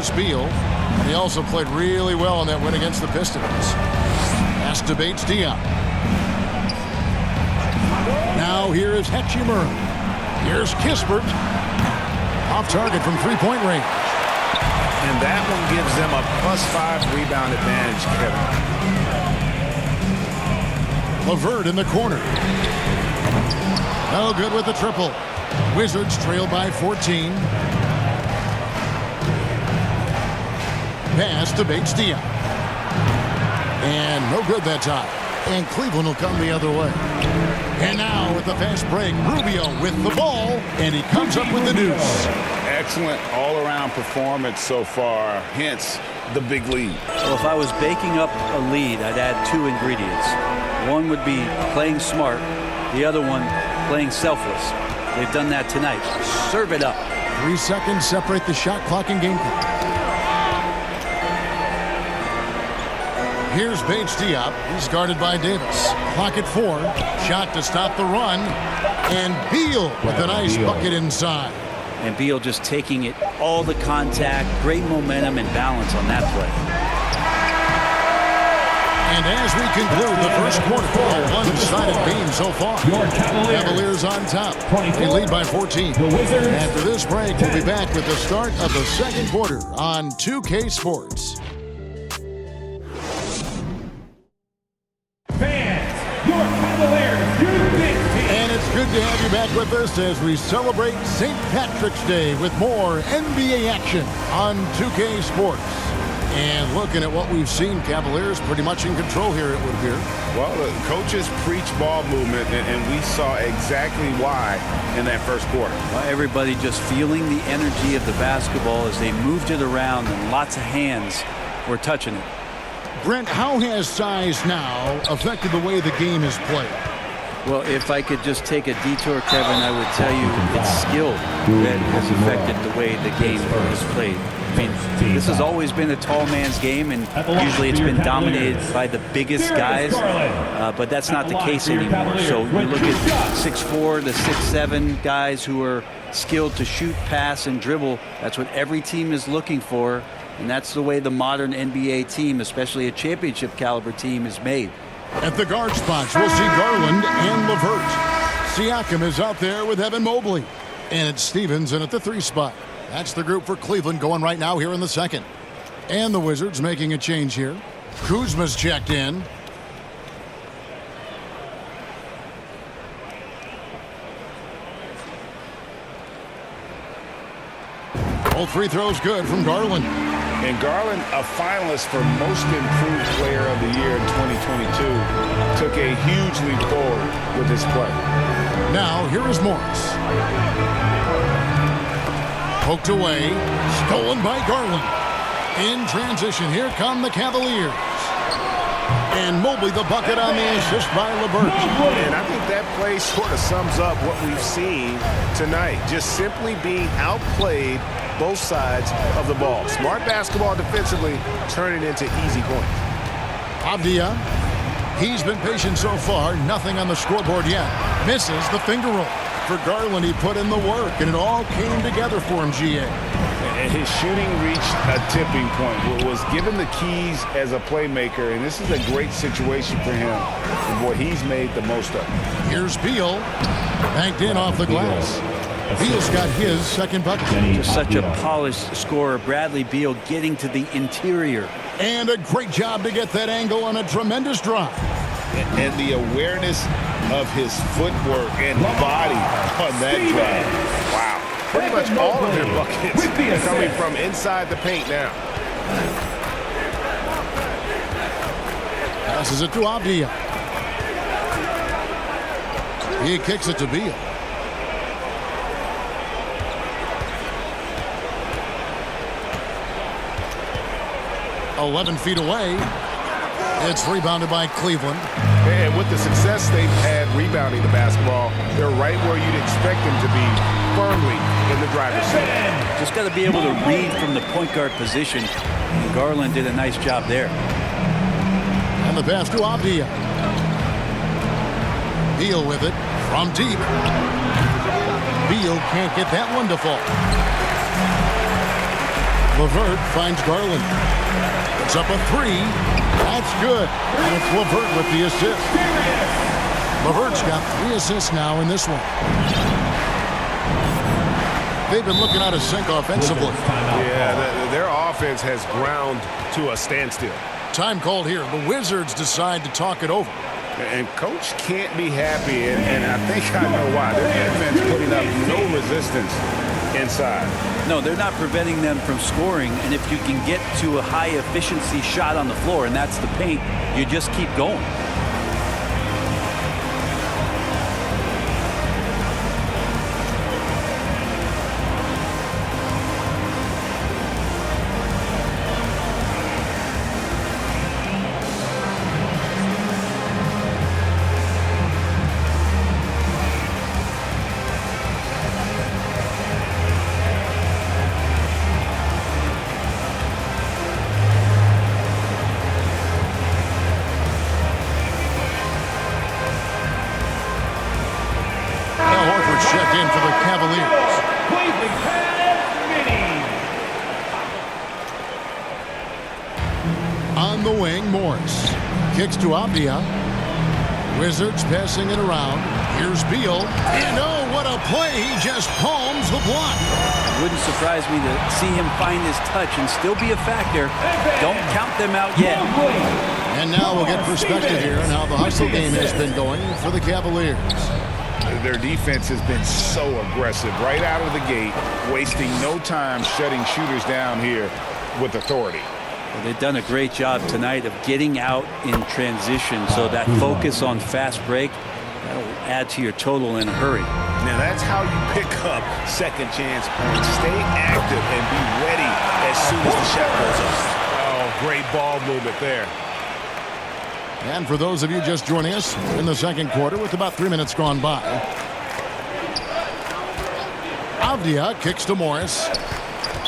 Here's Beal. And he also played really well in that win against the Pistons. Pass to Bates Diop. Now here is Hachimura. Here's Kispert. Off target from three-point range. And that one gives them a +5 rebound advantage, Kevin. LeVert in the corner. No good with the triple. Wizards trail by 14. Pass to Bates Diop. And no good that time. And Cleveland will come the other way. And now with the fast break, Rubio with the ball. And he comes up with the deuce. Excellent all-around performance so far, hence the big lead. Well, if I was baking up a lead, I'd add 2 ingredients. One would be playing smart. The other one, playing selfless. They've done that tonight. Serve it up. 3 seconds separate the shot clock and game clock. Here's Bates Diop. He's guarded by Davis. Clock at 4. Shot to stop the run. And Beal with a nice bucket inside. And Beal just taking it, all the contact, great momentum and balance on that play. And as we conclude the first quarter, a one-sided game so far. Cavaliers on top. They lead by 14. After this break, we'll be back with the start of the second quarter on 2K Sports. And it's good to have you back with us as we celebrate St. Patrick's Day with more NBA action on 2K Sports. And looking at what we've seen, Cavaliers pretty much in control here, it would appear. Well, the coaches preach ball movement, and we saw exactly why in that first quarter. Well, everybody just feeling the energy of the basketball as they moved it around, and lots of hands were touching it. Brent, how has size now affected the way the game is played? Well, if I could just take a detour, Kevin, I would tell you it's skill that has affected the way the game is played. I mean, this has always been a tall man's game, and usually it's been dominated by the biggest guys, but that's not the case anymore. So you look at 6'4" to 6'7" guys who are skilled to shoot, pass, and dribble. That's what every team is looking for, and that's the way the modern NBA team, especially a championship caliber team, is made. At the guard spots, we'll see Garland and LeVert. Siakam is out there with Evan Mobley. And it's Stevens in at the 3 spot. That's the group for Cleveland going right now here in the second. And the Wizards making a change here. Kuzma's checked in. All 3 throws good from Garland. And Garland, a finalist for Most Improved Player of the Year in 2022, took a huge leap forward with his play. Now, here is Morris. Poked away, stolen by Garland. In transition, here come the Cavaliers. And Mobley the bucket on the assist by LeVert. And I think that play sort of sums up what we've seen tonight. Just simply being outplayed both sides of the ball. Smart basketball defensively, turning into easy points. Avdia, he's been patient so far. Nothing on the scoreboard yet. Misses the finger roll. For Garland, he put in the work, and it all came together for him, GA. And his shooting reached a tipping point. Was given the keys as a playmaker, and this is a great situation for him. And boy, he's made the most of it. Here's Beal, banked in off the glass. Beal's got his second bucket. Just such a polished scorer. Bradley Beal getting to the interior. And a great job to get that angle on a tremendous drop. And the awareness of his footwork and body on that drive. Wow. Pretty much all of their buckets coming from inside the paint now. Passes it to Avdia. He kicks it to Beal. 11 feet away. It's rebounded by Cleveland. And with the success they've had rebounding the basketball, they're right where you'd expect them to be, firmly in the driver's seat. Just got to be able to read from the point guard position. And Garland did a nice job there. And the pass to Avdia. Beal with it from deep. Beal can't get that one to fall. LeVert finds Garland. It's up a three. That's good. And it's LeVert with the assist. LeVert's got 3 assists now in this one. They've been looking out of sync offensively. Yeah, their offense has ground to a standstill. Time called here. The Wizards decide to talk it over. And Coach can't be happy, and I think I know why. Their defense putting up no resistance inside. No, they're not preventing them from scoring, and if you can get to a high-efficiency shot on the floor, and that's the paint, you just keep going. Check in for the Cavaliers. On the wing, Morris. Kicks to Avdia. Wizards passing it around. Here's Beal. And oh, what a play. He just palms the block. It wouldn't surprise me to see him find his touch and still be a factor. Don't count them out yet. And now we'll get perspective here on how the hustle game has been going for the Cavaliers. Their defense has been so aggressive right out of the gate, wasting no time shutting shooters down here with authority. Well, they've done a great job tonight of getting out in transition, so that focus on fast break, that'll add to your total in a hurry. Now that's how you pick up second chance points. Stay active and be ready as soon as the shot goes up. Oh, great ball movement there. And for those of you just joining us in the second quarter with about 3 minutes gone by. Avdia kicks to Morris.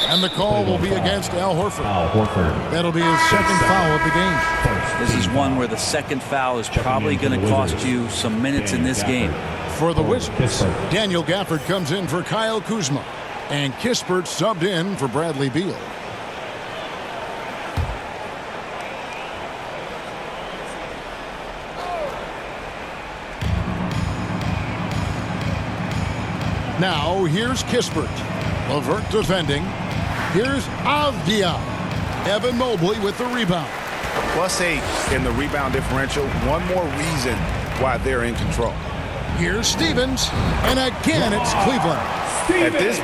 And the call will be against Al Horford. That'll be his second foul of the game. This is one where the second foul is probably going to cost you some minutes in this game. For the Wizards, Daniel Gafford comes in for Kyle Kuzma. And Kispert subbed in for Bradley Beal. Now, here's Kispert. LeVert defending. Here's Avdia. Evan Mobley with the rebound. +8 in the rebound differential. One more reason why they're in control. Here's Stevens. And again, it's Cleveland. At this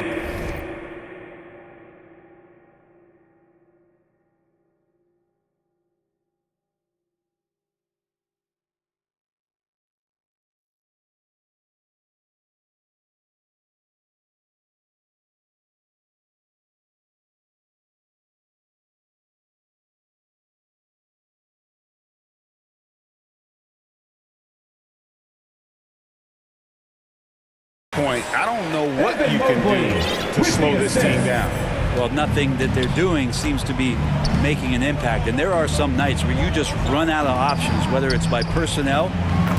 point, I don't know what you can do to slow this team down. Well, nothing that they're doing seems to be making an impact. And there are some nights where you just run out of options, whether it's by personnel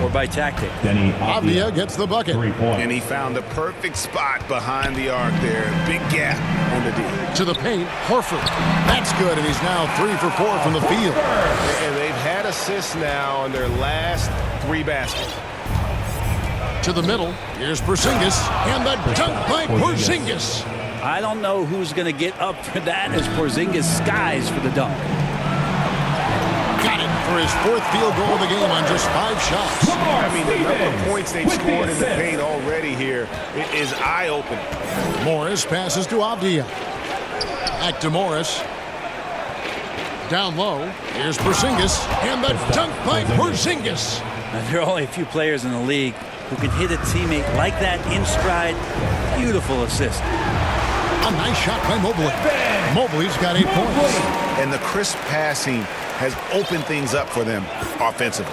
or by tactic. Avdia gets the bucket. And he found the perfect spot behind the arc there. Big gap on the D. To the paint, Horford. That's good, and he's now 3 for 4 from the field. And they've had assists now on their last 3 baskets. To the middle, here's Porzingis, and the dunk by Porzingis. I don't know who's going to get up for that as Porzingis skies for the dunk. Got it for his 4th field goal of the game on just 5 shots. I mean, the number of points they've scored in the paint already here is eye-opening. Morris passes to Avdia. Back to Morris. Down low, here's Porzingis, and the dunk by Porzingis. Now, there are only a few players in the league who can hit a teammate like that in stride. Beautiful assist. A nice shot by Mobley. Mobley's got 8 points. And the crisp passing has opened things up for them offensively.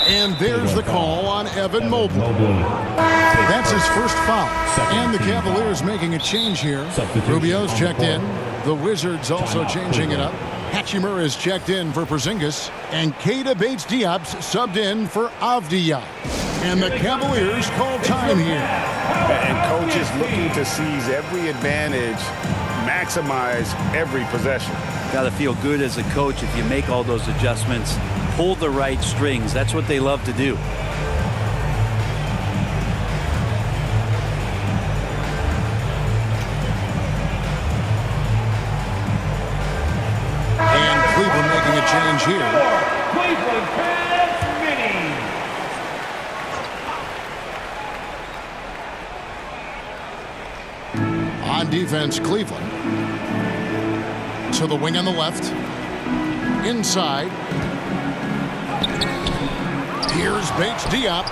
And there's the call on Evan Mobley. That's his first foul. And the Cavaliers making a change here. Rubio's checked in. The Wizards also changing it up. Hachimura is checked in for Porzingis. And Keita Bates-Diop's subbed in for Avdia. And the Cavaliers call time here. And coach is looking to seize every advantage maximize every possession. Got to feel good as a coach if you make all those adjustments, pull the right strings. That's what they love to do. And Cleveland making a change here. Cleveland has mini. On defense, Cleveland. To the wing on the left. Inside. Here's Bates Diop.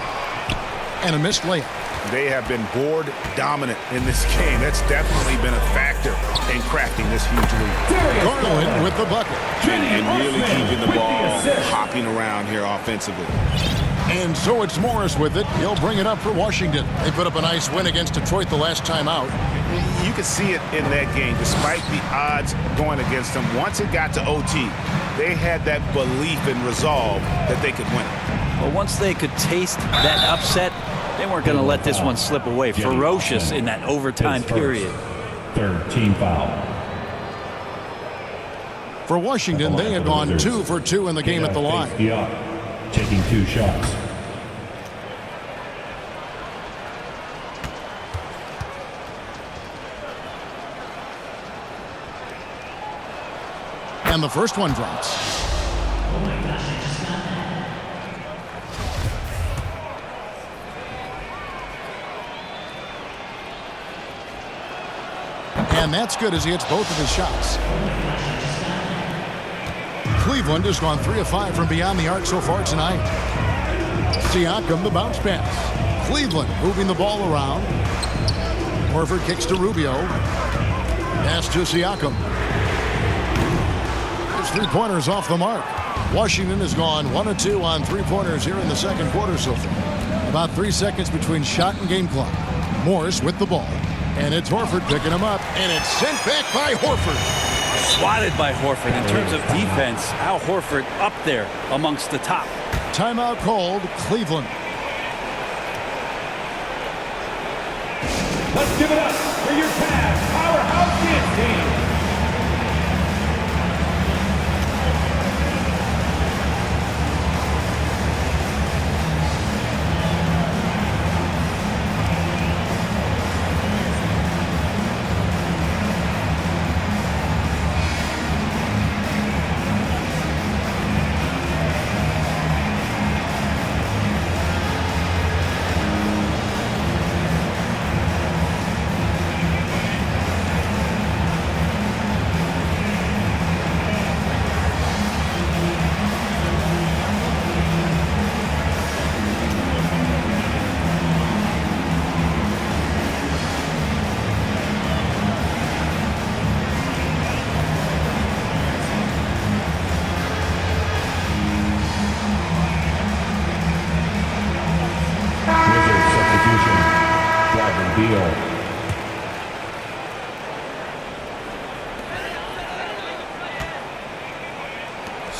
And a missed layup. They have been board dominant in this game. That's definitely been a factor in crafting this huge lead. Garland with the bucket. And really keeping the ball hopping around here offensively. And so it's Morris with it. He'll bring it up for Washington. They put up a nice win against Detroit the last time out. You can see it in that game, despite the odds going against them. Once it got to OT, they had that belief and resolve that they could win it. Well, once they could taste that upset, they weren't going to let this one slip away. Ferocious in that overtime period. Third team foul. For Washington, they had gone 2 for 2 in the game at the line. Taking 2 shots. And the first one drops. And that's good as he hits both of his shots. Cleveland has gone 3 of 5 from beyond the arc so far tonight. Siakam, the bounce pass. Cleveland moving the ball around. Horford kicks to Rubio. Pass to Siakam. His three-pointers off the mark. Washington has gone 1 of 2 on three-pointers here in the second quarter so far. About 3 seconds between shot and game clock. Morris with the ball. And it's Horford picking him up. And it's sent back by Horford. Swatted by Horford. In terms of defense, Al Horford up there amongst the top. Timeout called, Cleveland. Let's give it up for your Cavs powerhouse dance team.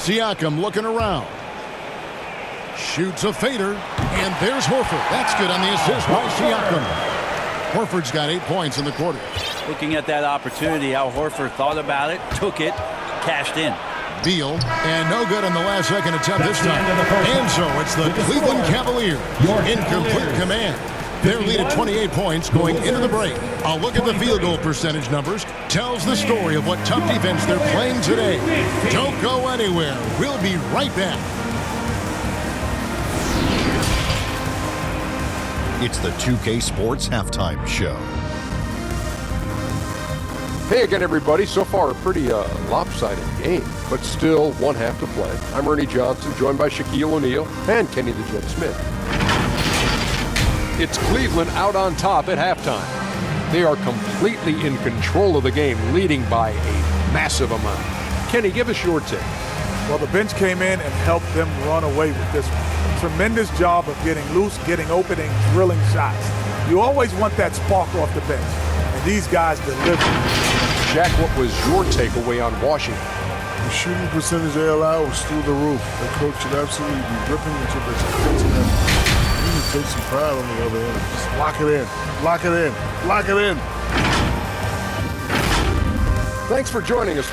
Siakam looking around. Shoots a fader. And there's Horford. That's good on the assist by Siakam. Horford's got 8 points in the quarter. Looking at that opportunity, Al Horford thought about it, took it, cashed in. Beal, and no good on the last second attempt this time. And so it's the Cleveland Cavaliers in complete command. Their lead at 28 points going into the break. A look at the field goal percentage numbers tells the story of what tough defense they're playing today. Don't go anywhere. We'll be right back. It's the 2K Sports Halftime Show. Hey again, everybody. So far, a pretty lopsided game, but still one half to play. I'm Ernie Johnson, joined by Shaquille O'Neal and Kenny the Jet Smith. It's Cleveland out on top at halftime. They are completely in control of the game, leading by a massive amount. Kenny, give us your take. Well, the bench came in and helped them run away with this one. Tremendous job of getting loose, getting open, and drilling shots. You always want that spark off the bench, and these guys deliver. Jack, what was your takeaway on Washington? The shooting percentage they allowed was through the roof. The coach should absolutely be ripping into the defensive end. You need to take some pride on the other end. Just lock it in. Lock it in. Lock it in. Thanks for joining us.